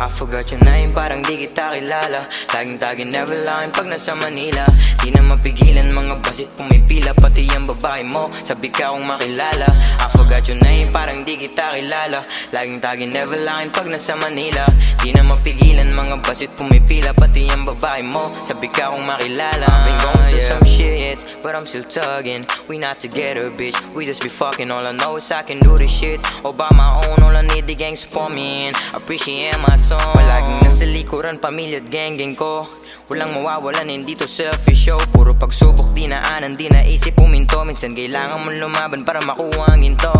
I forgot your name, parang di kita kilala. Laging tagin never line pag nasa Manila. Di na mapigilan mga basit pumipila. Pati ang babae mo, sabi ka kong makilala. I forgot your name, parang di kita kilala. Laging tagin never line pag nasa Manila. Di na mapigilan mga basit pumipila. Pati ang babae mo, sabi ka kong makilala. I've been going through some shit, but I'm still tugging. We not together, bitch, we just be fucking. All I know is I can do this shit all by my own. All I need the gang support me and appreciate my song. Palaging nasa likuran, pamilya at gang ko. Walang mawawalan, hindi to selfish show. Puro pagsubok, di naanan, di naisip puminto. Minsan kailangan mong lumaban para makuha ang ginto.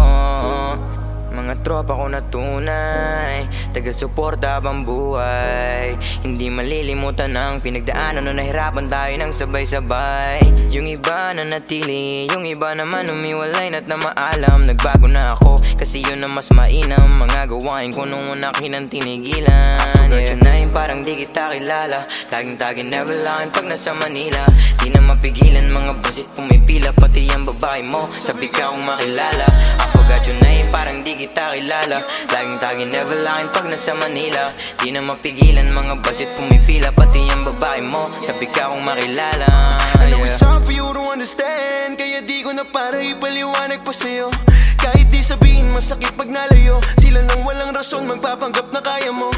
Mga tropa ko na tunay, taga-suporta habang buhay. Hindi malilimutan ang pinagdaanan nung nahirapan tayo ng sabay-sabay. Yung iba na natili, yung iba naman umiwalay na't na maalam. Nagbago na ako, kasi yun ang mas mainam. Mga gawain ko nung una kinang tinigilan. I forgot your name, parang di kita kilala. Laging tagin never line pag nasa Manila. Di na mapigilan mga basit pumipila. Pati ang babae mo, sabi ka kong makilala. I forgot your name, parang di kita kilala. Laging tagin never line pag nasa Manila. Di na mapigilan mga basit pumipila. Pati ang babae mo, sabi ka kong makilala. I know it's hard for you to understand, kaya di ko na para ipaliwanag pa sa'yo. Kahit di sabihin masakit pag nalayo, sila nang walang rason magpapanggap na kaya mo.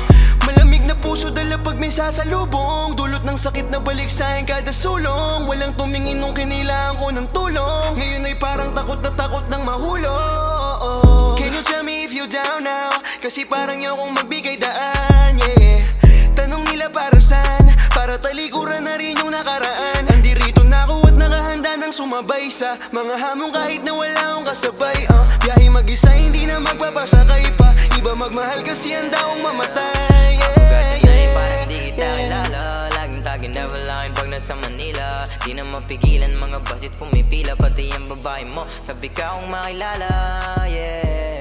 Malamig na puso dala pag may sasalubong. Dulot ng sakit na balik sa'kin kada sulong. Walang tumingin nung kinilangan ko ng tulong. Ngayon ay parang takot na takot ng mahulog. Can you tell me if you down now? Kasi parang yaw kong magbigay daan, yeah. Tanong nila para saan? Para talikuran na rin yung nakaraan. Andirito na ako at nakahanda ng sumabay sa mga hamon kahit na wala akong kasabay. Biyahe mag-isa, hindi na magpapasakay pa. Iba magmahal kasi handa akong mamatay, yeah. I forgot your name, parang di kita kilala. Laging tagin never line pag nasa Manila. Di na mapigilan mga basit pumipila. Pati ang babae mo, sabi ka kong makilala, yeah.